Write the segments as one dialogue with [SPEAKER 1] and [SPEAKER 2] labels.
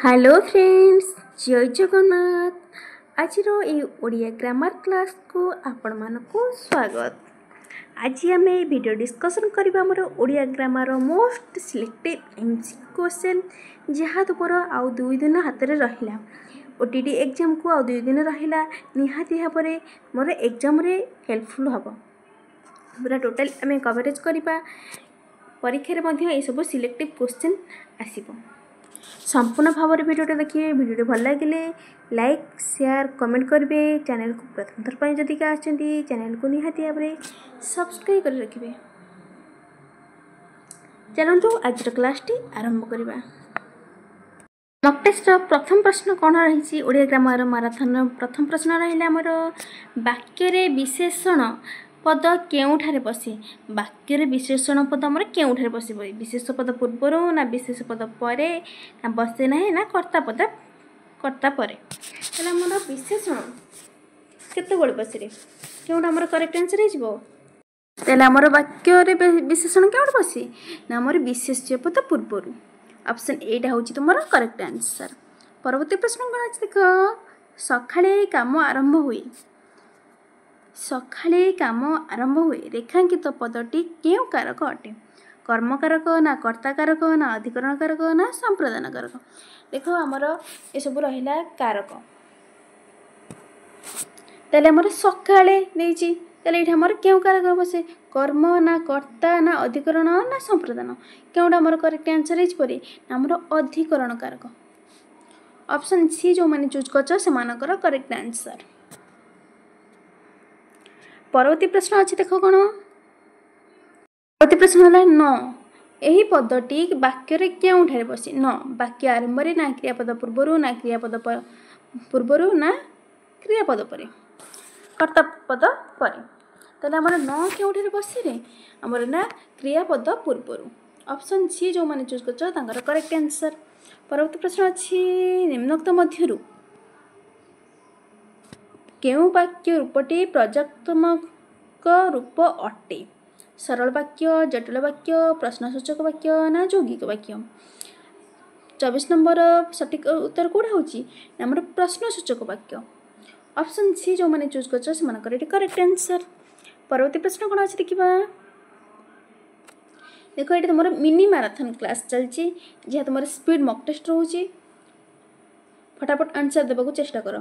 [SPEAKER 1] Hello friends, जय जगन्नाथ। आज Odia grammar class को आपण मानकु स्वागत। आज आम वीडियो डिस्कसन करबा हमर Odia grammar most selected MCQ question जहाँ तुमर आउ 2 दिन हाथ में रहिला। ओटीटी एग्जाम को आउ 2 दिन रहिला, निहाती भाव में मोर एग्जाम रे हेल्पफुल हम पूरा टोटल आम कवरेज करबा। परीक्षा रे ये सब सिलेक्टिव क्वेश्चन आसीबो। संपूर्ण भाव में वीडियो देखिए। वीडियो भल लगे लाइक शेयर कमेंट करेंगे। चैनल को प्रथम थर पर जदि आछंती चैनल को निहाती भाव में सब्सक्राइब कर रखिए। चलतु आज क्लास टी आरंभ करबा। मॉक टेस्ट प्रथम प्रश्न कौन रही? ओडिया ग्रामर माराथन प्रथम प्रश्न रहा आमर वाक्य विशेषण पद केउठारे बसे। वाक्य विशेषण पद आमर केउठारे बस? विशेष पद पूर्वर ना विशेष पद परे ना बसे ना ना कर्ता पद कर्ता परे। ताले आमर विशेषण केते बळे बसे रे केउठा आमर करेक्ट आंसर हो? ताले आमर वाक्य विशेषण केउठा बसे ना आमर विशेष्य पद पूर्वर। ऑप्शन एटा हूँ तुम करेक्ट आंसर। परवर्ती प्रश्न कौन आज देख। सकाळे काम आरंभ हुए। सकाळे काम आरंभ हुए रेखांकित पदटी केउ कारक अटे? कर्मकारक ना कर्ताकारक ना अधिकरण कारक ना संप्रदान कारक? देख आमर ये सब रहिला कारक। ताले आमर सकाळे नेछि ताले एठा आमर केउ कारक बसे? कर्म ना कर्ता ना अधिकरण ना संप्रदान? केउडा आमर करेक्ट आंसर इज परे आमर अधिकरण कारक। ऑप्शन सी जो माने चूज करछ से मानकर करेक्ट आंसर। परवर्ती प्रश्न अछि देखो कोन। परवर्ती प्रश्न हला न एही पदटी वाक्य रे केउठारे बसे? न वाक्य आरंभ रे ना क्रियापद पूर्वरु ना क्रियापद पूर्वरु ना क्रियापद परे कर्ता पद परे। ताले हमर न केउठारे बसे रे हमर ना क्रियापद पूर्वरु। ऑप्शन सी जो माने चूज करछ तांकर करेक्ट आंसर। परवर्ती प्रश्न अछि निम्नोक्त मध्यरु केउ वाक्य रूपटी प्रजात्मक रूप अटे? सरल वाक्य, जटिल वाक्य, प्रश्नसूचक वाक्य ना यौगिक वाक्य? 24 नंबर सटीक उत्तर कोडा होची हमर प्रश्नसूचक वाक्य। ऑप्शन सी जो माने चूज करछ से मानकर एटी करेक्ट आंसर। परवर्ती प्रश्न कोन अछि देखिबा। देखो ये तुम मिनी मैराथन क्लास चलची जहाँ तुम स्पीड मॉक टेस्ट रोचे। फटाफट आंसर देवा चेष्टा कर।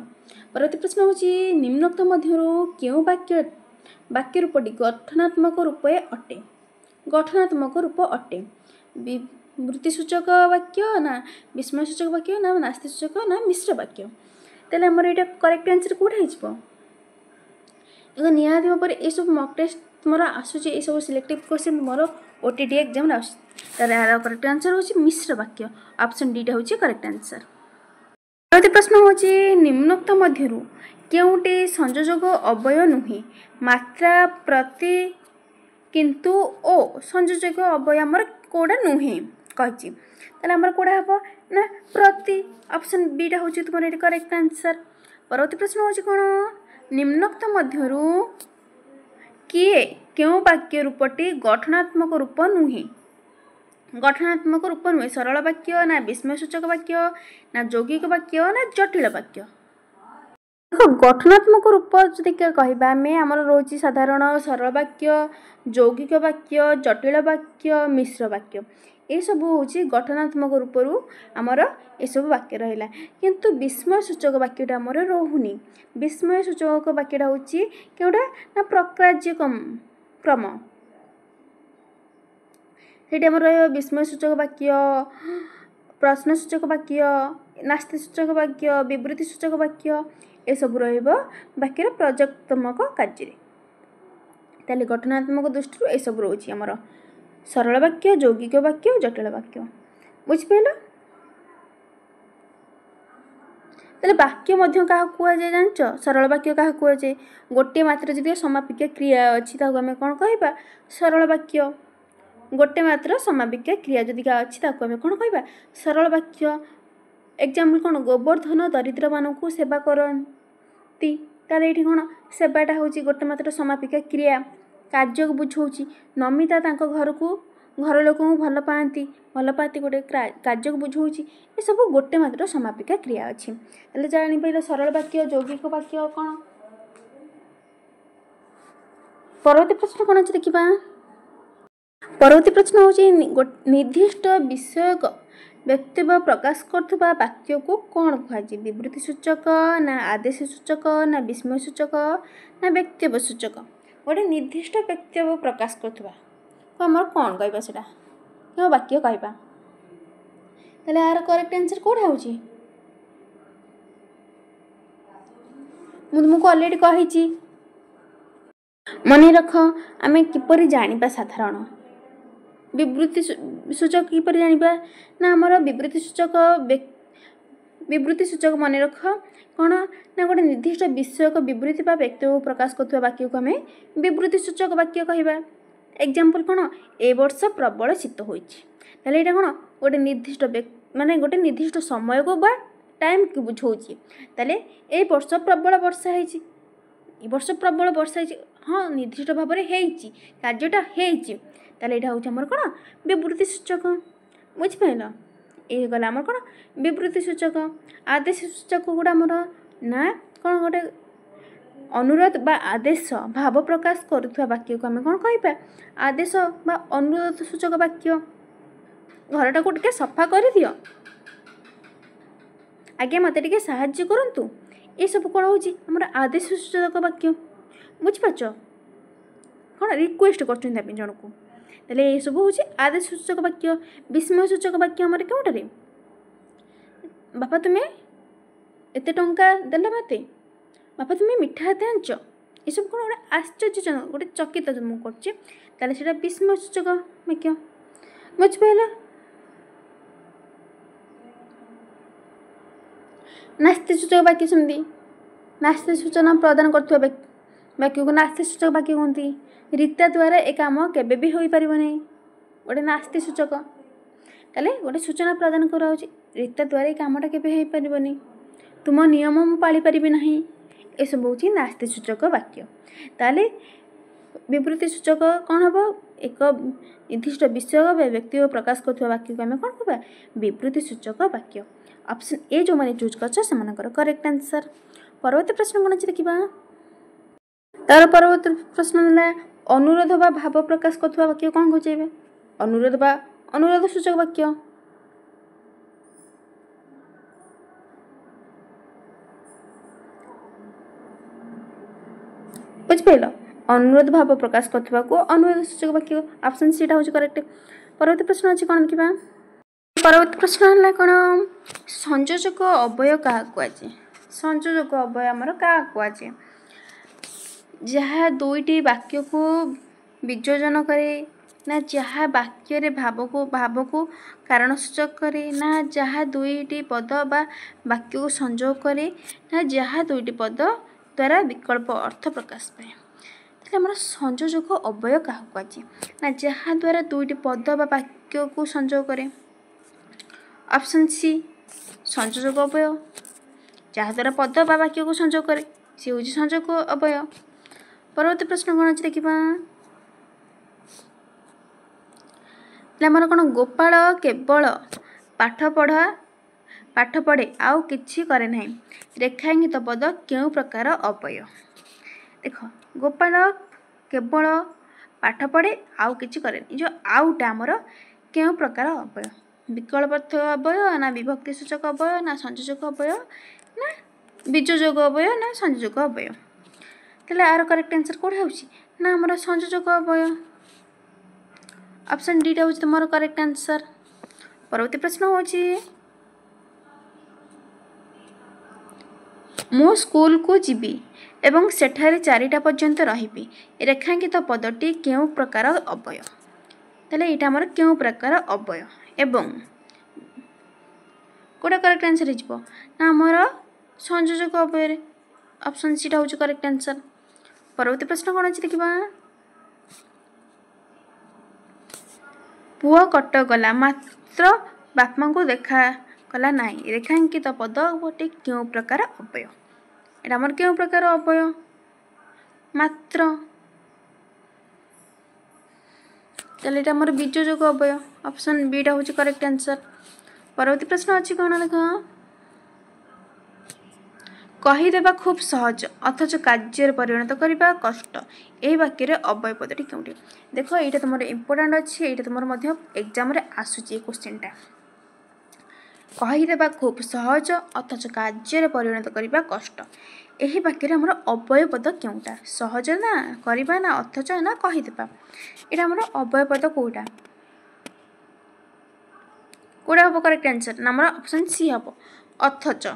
[SPEAKER 1] परवर्ती प्रश्न होची निम्नोक्त मध्यरु केउ वाक्य रूपटी गठनात्मक रूप अटे? गठनात्मक रूप अटे? वृत्तिसूचक वाक्य ना विस्मयसूचक वाक्य ना नास्तिसूचक ना मिश्र वाक्य? ताले हमर एटा करेक्ट आंसर कोठा हिजबो? देखो निहाती भाव ये सब मॉक टेस्ट मोर आसुची ये सब सिलेक्टिव क्वेश्चन मोर ओटीटी एग्जाम आस। ताले यार करेक्ट आंसर होची मिश्र वाक्य। ऑप्शन डी टा होची करेक्ट आंसर। परवर्ती प्रश्न होची निम्नोक्त मध्यरु केउटे संयोजक अवयव नुहे? मात्रा, प्रति, किंतु ओ संयोजक अवयव हमर कोडा नुहे कहची? ताले हमर कोडा हबो ना प्रति। ऑप्शन बी टा होची तुमर एटी करेक्ट आंसर। परवर्ती प्रश्न होची कोन निम्नोक्त मध्यरु किए केउ वाक्य रूपटी गठनात्मक रूप नुहे? गठनात्मक रूप नुहे सरल वाक्य ना विस्मयसूचक वाक्य ना यौगिक वाक्य ना जटिल वाक्य? देखो गठनात्मक रूप जदि कहबा में हमर रोची साधारण सरल वाक्य, यौगिक वाक्य, जटिल वाक्य, मिश्र वाक्य ए सब होची गठनात्मक रूपरु हमर ए सब वाक्य रहिला। किंतु विस्मयसूचक वाक्यटा हमर रहुनी। विस्मयसूचक वाक्यटा होची केउडा ना प्रकार्य क्रम। सेठी हमर विस्मयसूचक वाक्य, प्रश्नसूचक वाक्य, नास्तिसूचक वाक्य, विवृत्तिसूचक वाक्य ए सब रहइबो वाक्यर प्रजात्मक कार्य रे। ताले गठनात्मक दृष्टि ए सब रहउची हमर सरल वाक्य, यौगिक वाक्य, जटिल वाक्य। बुझ पेलो? ताले वाक्य मध्य काहा कुआ जाय जानछ? सरल वाक्य काहा कुआ जाय? गोटे मात्र जदि समापिक क्रिया अछि ताको हमें कोन कहबा? सरल वाक्य। गोटे मात्र समापिक क्रिया जदि का अछि ताको हमें कोन कहबा? सरल वाक्य। एग्जाम्पल कोन गोवर्धन दरिद्र मानकु सेवा करंती। ताले एठी कोन सेवाटा होची गोटे मात्र समापिक क्रिया कार्य को बुझौची। नमिता तांको घर को घर लोक भल पाती गोटे कार्य को बुझाऊँगी ये सब गोटे मात्र समापिका क्रिया अच्छी जापार सरल वाक्य यौगिक वाक्य कौन परवर्ती प्रश्न कौन अच्छे देखा परवर्ती प्रश्न हूँ निर्दिष्ट विषयक व्यक्तित्व प्रकाश करथुबा वाक्य को कौन कहुए विवृत्ति सूचक ना आदेश सूचक ना विस्मय सूचक ना व्यक्तित्व सूचक गोटे निर्दिष्ट व्यक्तित्व प्रकाश करथुबा को आमर कौन कहबा सेटा क्यों वाक्य कहबा ताले यार करेक्ट आंसर कोडा होची मु तुमको ऑलरेडी कहिची मन रख आमे किपरि जानिबा साधारण विवृत्ति सूचक किपर जानिबा ना हमर विवृत्ति सूचक मन रख कौन ना गोटे निर्दिष्ट विषयक विवृत्ति बा व्यक्तित्व प्रकाश करथुवा वाक्य को हमें विवृत्ति सूचक वाक्य कहबा एग्जांपल कौन ए वर्ष प्रबल शीत होइछि ताले एटा कौन गोटे निर्दिष्ट माने गोटे निर्दिष्ट समय को बा टाइम को बुझाउछि ताले ए वर्ष प्रबल वर्षा होइछि ए वर्ष प्रबल वर्षा होइछि हाँ निर्दिष्ट भाव में होइछि कार्यटा होइछि ताले एटा होछि हमर कोन विवृत्ति सूचक बुझिपाइल ए गला हमर कोन विवृत्ति सूचक आदेश सूचक गुडा हमर ना कोन गोटे अनुरोध बा आदेश भाव प्रकाश करुवा वाक्य को हमें कौन कहबा आदेश बा अनुरोध सूचक वाक्य घरटा को टिके सफा कर दियो आगे मते टिके सहाय्य करंतु ये सब कौन होछि हमर आदेश सूचक वाक्य बुझिपाच कौन रिक्वेस्ट करछन आप जन को ताले ये सब होछि आदेश सूचक वाक्य विस्मय सूचक वाक्य हमर केउटारे बापा तुम्हें एते टंका देला मते बापा तुम्हें मिठा हाते आंच ये सब कौन गोटे आश्चर्यजनक गोटे चकित मुझे करछे ताले सेटा विस्मय सूचक वाक्य बुझिपाइल नास्ति सूचक वाक्य समझी नास्ति सूचना प्रदान करथुवा वाक्य को नास्ति सूचक वाक्य कहती रीता द्वारा ए काम केबे भी होई परिबो नै गोटे नास्ति सूचक ताले गोटे सूचना प्रदान करा रीता द्वारा ए कामटा केबे होई परिबो नै तुम नियम मु पाली परिबे नाही ए सब होची नास्ति सूचक वाक्य ताले विवृत्ति सूचक कौन हम एक निर्दिष्ट विषय व्यक्ति प्रकाश कर वाक्य को आम कौन कहबा विवृत्ति सूचक वाक्य ऑप्शन ए जो मैंने चूज कर करेक्ट आंसर परवर्ती प्रश्न कौन अच्छे देखा तार परवर्ती प्रश्न है अनुरोध बा भाव प्रकाश कर वाक्य कौन बुझेबे अनुरोध बा अनुरोध सूचक वाक्य बुझिपाइल अनुरोध भाव प्रकाश करथुवा को अनुरोध सूचक वाक्य ऑप्शन सी होची करेक्ट परवर्ती प्रश्न अछि कोन देखिबा परवर्ती प्रश्न है कौन संयोजक अवय क्या कहुए संयोजक अवय आमर क्या कहुए जहाँ दुईटी वाक्य को वियोजन करे ना जहाँ वाक्य रे भाव को कारण सूचक करे ना जहाँ दुईटी पद बा वाक्य को संयोग करे ना जहाँ दुईटी पद द्वारा विकल्प अर्थ प्रकाश पाए आमर संयोजक अवय क्या कहुए ना जहाँ द्वारा दुईटी पद बा वाक्य को संयोग करे ऑप्शन सी संयोजक अवय जहाँ द्वारा पद बा वाक्य को संयोग करे सी हूँ संयोजक अवय परवर्ती प्रश्न कौन अच्छे देखा आमर कौन गोपाल केवल पाठ पढ़े आउ किछि करे नहीं रेखांकित पद क्यों प्रकार अवय देख गोपाल केवल पाठ पढ़े आउ किछि करे जो आउटा आमर क्यों प्रकार अवय विकल्प अवय ना विभक्ति सूचक अवय ना संयोजक अवय ना वियोजक अवय ना संयोजक अवय ताले आर करेक्ट आंसर कोड होउची ना हमर संयोजक अवय ऑप्शन डी होउची तुमर करेक्ट आंसर परवर्ती प्रश्न होउची मो स्कूल को जीवी एवं सेठारे 4टा पर्यंत रहिबी रेखांकित पदटी केउ प्रकार अवय ताले एटा हमर केउ प्रकार अवय एवं कोडा करेक्ट आंसर हिजबो ना हमर संयोजक अवय ऑप्शन सी होउची करेक्ट आंसर परवर्ती प्रश्न कौन अच्छे देखा पुआ कट गला मात्र बापा को देखा कला नहीं रेखांकित पद गोटे क्यों प्रकार अवय एटा हमर क्यों प्रकार अवय मात्र ताले एटा हमर बीजोजक अवयव ऑप्शन बी टा होची करेक्ट आंसर। परवर्ती प्रश्न अछि कोन देखा कही देबा खूब सहज अथच कार्य परिणत करबा कष्ट एही वाक्य रे अवयव पदटी केउटी। देखो एटा तुमर इंपोर्टेंट अछि एटा तुमर मध्य एग्जाम रे आसुची क्वेश्चन टा कही देबा खूब सहज अथच कार्य परिणत करबा कष्ट एही वाक्य रे हमर अवयव पद केउटा सहज ना करबा ना अथच ना कही देबा एटा हमर अवयव पद कोटा कोडा हो करेक्ट आंसर ना हमर ऑप्शन सी हबो अथच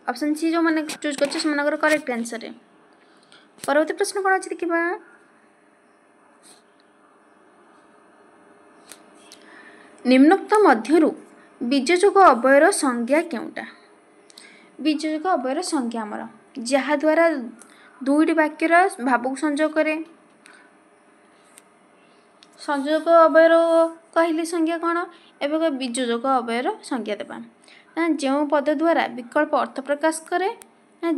[SPEAKER 1] ऑप्शन सी जो माने चूज करछ मनकर करेक्ट आंसर है। परवर्ती प्रश्न कोन अछि देखिबा निम्नोक्त मध्यरु बीजजोग अवयर संज्ञा केउटा बीजजोग अवयर संज्ञा हमर जहा द्वारा दुईटी वाक्यर भावक संयोग करे संयोग अवयर कहली संज्ञा कोन एबे बीजजोग अवयर संज्ञा देबा जो पद द्वारा विकल्प अर्थ प्रकाश करे ना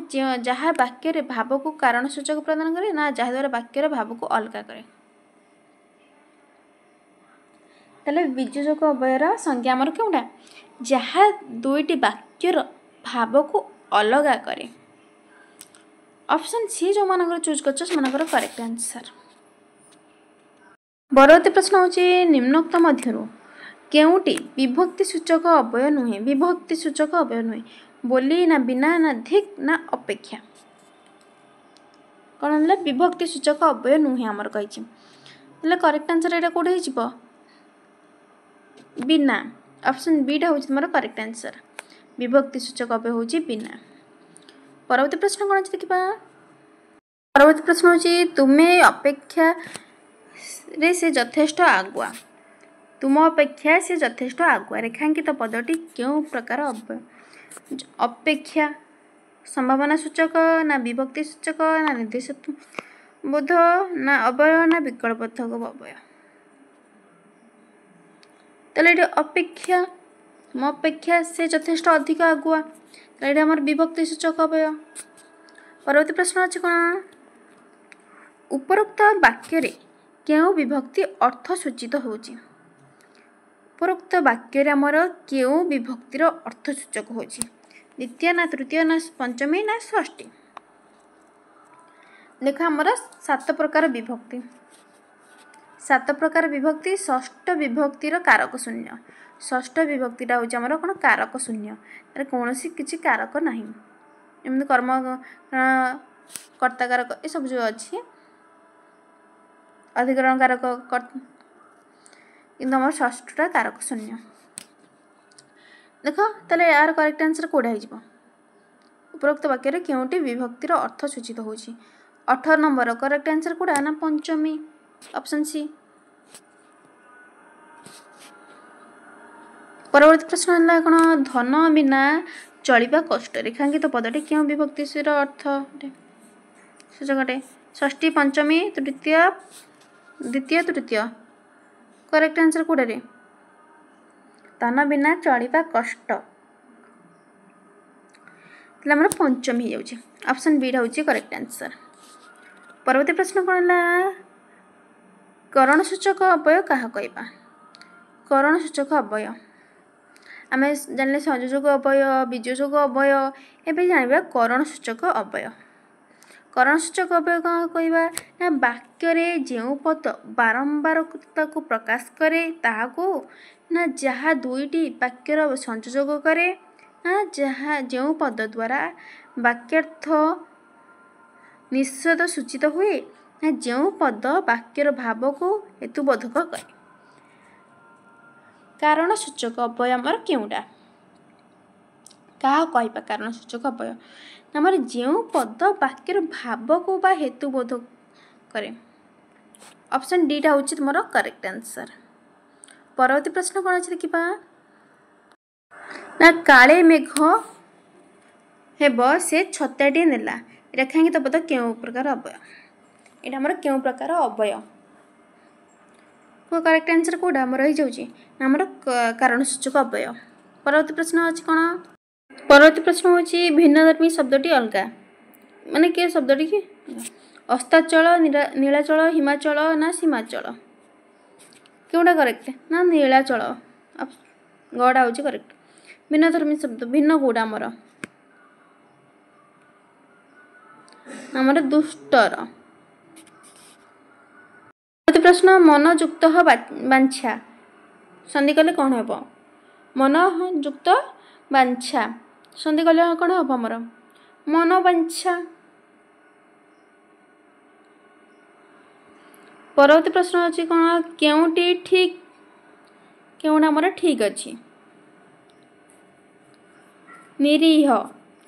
[SPEAKER 1] जहा वाक्य रे भाव को कारण सूचक प्रदान करे ना जहा द्वारा वाक्य रे भाव को अलगा करे तले बीजजोग अवयर संज्ञा हमर केउटा जहा दुईटी वाक्य रो भाव को अलगा करे ऑप्शन सी जो मानकर चूज करछ मानकर करेक्ट आंसर। परवर्ती प्रश्न होची निम्नोक्त मध्यरु केउटी विभक्ति सूचक अवयव नुहे विभक्ति सूचक अवयव नुहे बोली ना बिना ना धिक ना अपेक्षा कोन हला विभक्ति सूचक अवयव नुहे हमर कहिछि हला करेक्ट आंसर एटा कोड हिजिबो बिना ऑप्शन बी टा होछि हमर करेक्ट आंसर विभक्ति सूचक अवयव होछि बिना। परवर्ती प्रश्न कोन अछि देखिबा परवर्ती प्रश्न होछि तुमे अपेक्षा रे से यथेष्ट आगुआ तुम अपेक्षा से यथेष्ट आगुआ रेखांकित पदटी क्यों प्रकार अवयव अपेक्षा संभावना सूचक ना विभक्ति सूचक ना निर्देशक बोध ना अवयव ना विकल्पर्थक अवयव तले अपेक्षा तुम अपेक्षा से यथेष्ट अधिक आगुआ तले हमर विभक्ति सूचक अवयव। परवर्ती प्रश्न अछि कोन उपरोक्त वाक्य रे केउ विभक्ति अर्थ सूचित होची उपरोक्त वाक्य रे हमर केउ विभक्तिर अर्थ सूचक होची द्वितीय ना तृतीय ना पंचमी ना षष्ठी देखा हमर सात प्रकार विभक्ति षष्ठ विभक्तिर कारक शून्य षष्ठ विभक्तिटा होची हमर कोन कारक शून्य तारे कोनोसी किछि कारक नाही एमन कर्म कर्ता कारक ए सब जो अछि अधिकरण कारक किंतु हमर षष्ठटा कारक शून्य देखो तले यार करेक्ट आंसर कोडा हिजबो उपरोक्त वाक्य रे केउटी विभक्तिर अर्थ सूचित होची 18 नंबर करेक्ट आंसर कोडा ना पंचमी ऑप्शन सी। परवर्ती प्रश्न हला कोन धन बिना चलिबा कष्ट रेखांकित पदटी क्यों विभक्ति से अर्थ सूचकटे षष्ठी पंचमी तृतीय द्वितीय तृतीय करेक्ट आंसर कोडा रे धन बिना चलिबा कष्ट तले हमर पंचमी हो जाउची ऑप्शन बी होची करेक्ट आंसर। परवर्ती प्रश्न कोन हला करण सूचक अवयव कहा कहबा करण सूचक अवयव आमे जानले संयोजक अवयव बीजोजक अवयव एबे जानबा करण सूचक अवयव करण सूचक अवयव कहा कहबा ना वाक्य रे जेउ पद बारंबार को प्रकाश करे ताहा को ना जहा दुईटी वाक्य रो संयोजक करे ना जहा जेउ पद द्वारा वाक्यार्थ निषेध सूचित हुए ना जेउ पद वाक्य रो भाव को हेतुबोधक करे कारण सूचक अवयव हमर केउडा कहा कहबा कारण सूचक अवयव हमर जेउ पद वाक्य रो भाव को बा हेतुबोधक करे ऑप्शन डी टा होची तुमरो करेक्ट आंसर। परवर्ती प्रश्न कोन अछि देखिबा ना काळे मेघ हेबो से छत्याटी नेला रेखांकित पद केउ प्रकार अवयव एटा हमर केउ प्रकार अवयव को करेक्ट आंसर कोडा हमर रहि जाउची हमर कारण सूचक अवयव। परवर्ती प्रश्न अछि कोन परवर्ती प्रश्न होची भिन्नधर्मी शब्दटी अलगा माने के शब्दटी की अस्ताचल नीलाचल हिमाचल ना सीमाचल କେଉଁଟା करेक्ट ना नीलाचल गड़ा हूँ करेक्ट भिन्नधर्मी शब्द भिन्न कौटा आमर दुष्टर प्रश्न मनयुक्त बांछा संधि कले कौन हे मन युक्त बांछा संधि कले कौन हम आमर मन बांछा परवर्ती प्रश्न अच्छी कौन केउटी ठीक केउटा आमर ठीक अच्छी निरीह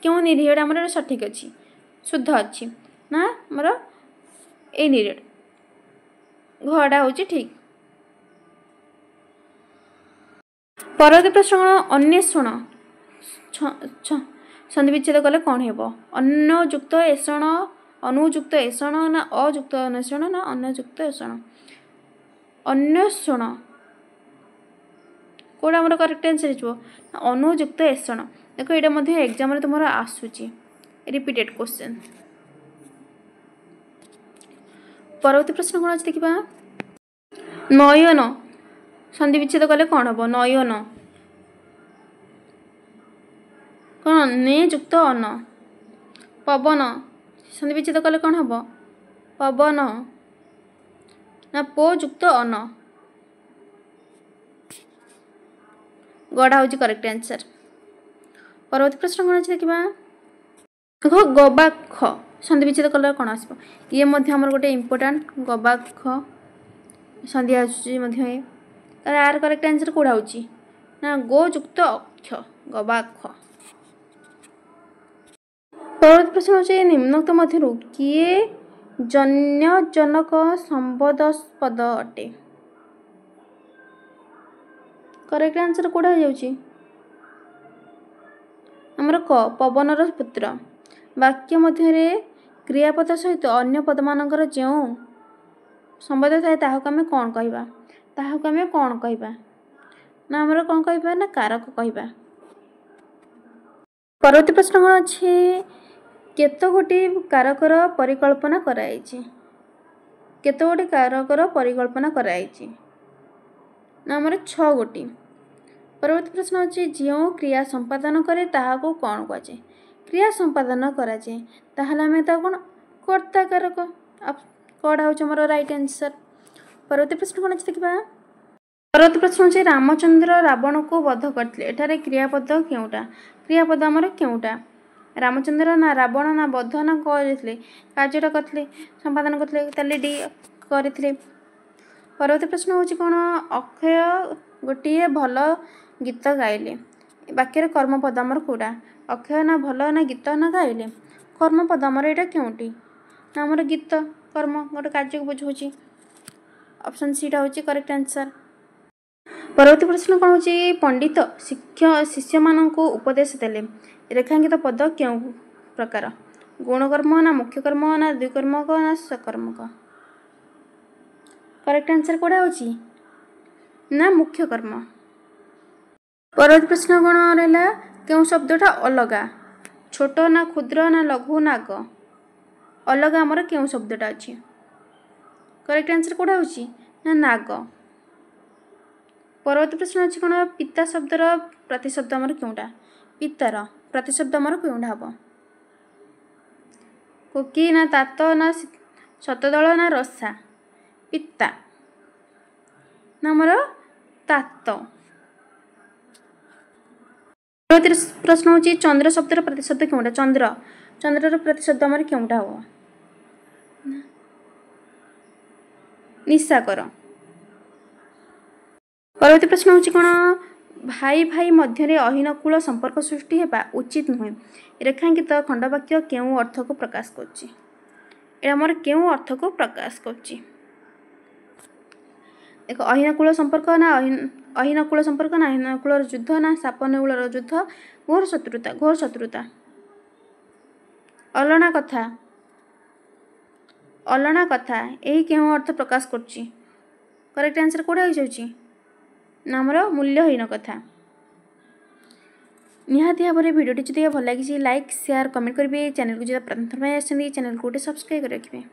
[SPEAKER 1] क्यों निरीहटा आमर सठिक अच्छी शुद्ध अच्छी ना आमर ए निरीह घड़ा हूँ ठीक परवर्ती प्रश्न अन्वेषण संधि विच्छेद कले कौन हे अन्नयुक्त एषण अनुयुक्त एषण ना अयुक्त अन्वेषण ना अन्नयुक्त एषण अन्वेषण कौटा आमर करेक्ट आंसर हो अनुयुक्त एषण देख ये एग्जाम तुम आसूची रिपीटेड क्वेश्चन परवर्ती प्रश्न कौन अच्छे देखा नयन संधि विच्छेद कले कौन हम नयन कौन ने युक्त अन पवन संधि विच्छेद कले कौन हम पवन ना पो युक्त अन गड़ा हूँ करेक्ट आंसर परवर्ती प्रश्न कौन अच्छे देखा देख गवाक्ष संधि विच्छेद कलर कौन आस ये आमर गोटे इम्पोर्टाट गवाक्ष संधि आर करेक्ट आंसर कौड़ा हूँ ना गो युक्त अक्ष गवाक्ष परवर्ती प्रश्न होचे निम्नोक्त मध्य किए जन्य जनक संबोधस्पद अटे करेक्ट आंसर कौड़ा हो आमर क पवनर पुत्र वाक्य मध्य क्रियापद सहित अन्य पद मानकर जो संबंध थाए ताहाको आमे कौन कहबा ताहाको आमे कौन कहबा ना आमर कौन कहबा ना कारक कहबा परवर्ती प्रश्न कौन अच्छे केतगोटी कारकर परिकल्पना कराइछि केतगोटी कारकर परिकल्पना कराइछि ना आमर 6 गोटी परवर्ती प्रश्न अच्छे जो क्रिया संपादन करे ताहाको कौन कहुचे क्रिया संपादन कराए ताहले आमे ता कौन कर्ता कारक कौड़ा हूँ आमर राइट आंसर परवर्ती प्रश्न कौन अच्छे देखा परवर्ती प्रश्न अच्छे रामचंद्र रावण को वध करते एठारे क्रियापद केउटा क्रियापद आमर केउटा रामचंद्र ना रावण ना वध ना करते कार्यटा करते संपादन करते डी करते परवर्ती प्रश्न हूँ कौन अक्षय गोटे भल गीत गाइले वाक्यर कर्मपद आमर कौटा अक्षय ना भल ना गीत ना गाइले कर्मपद आमर यहाँ केउटी ना आमर गीत कर्म गोटे कार्य को बुझाऊँ ऑप्शन सी हूँ करेक्ट आंसर परवर्ती प्रश्न कौन हूँ पंडित शिष्य मानक उपदेश देले रेखांकित पद क्यों प्रकार गुणकर्म ना मुख्य कर्म ना द्विकर्मक ना सकर्मक करेक्ट आंसर कौड़ा हूँ ना मुख्य कर्म परवर्ती प्रश्न कौन रहा क्यों शब्दटा अलगा छोट ना क्षुद्र ना लघु नाग अलग आमर क्यों शब्दटा अच्छी करेक्ट आंसर कौड़ा हूँ ना नाग परवर्ती प्रश्न अच्छी कौन पिता शब्दर प्रतिशब्द आमर क्योंटा पितार प्रतिशब्द आमर क्योंटा हम कोकी ना तात ना शतदल ना रसा पिता ना आमर तात परवर्ती प्रश्न हूँ चंद्र शब्दर प्रतिशब्द क्योंटा चंद्र चंद्रर प्रतिशब्द आमर क्योंटा हम निशाकर परवर्ती प्रश्न हूँ कौन भाई भाई मध्य अहिनकूल संपर्क सृष्टि होगा उचित नुहे रेखांकित खंडवाक्य क्यों अर्थ को प्रकाश कर क्यों अर्थ को प्रकाश कर देख अहिनकूल संपर्क ना अहिनकूल संपर्क ना अहिनकूल युद्ध ना साप नेउलर युद्ध घोर शत्रुता अलना कथा यही क्यों अर्थ प्रकाश कर करेक्ट आंसर कौड़ा हो ना आमर मूल्यहीन कथा निहाती भाव में भिडियोटी जब भल लगी लाइक शेयर कमेंट करेंगे चैनल को जब प्रथम चैनल को सब्सक्राइब कर रखिए।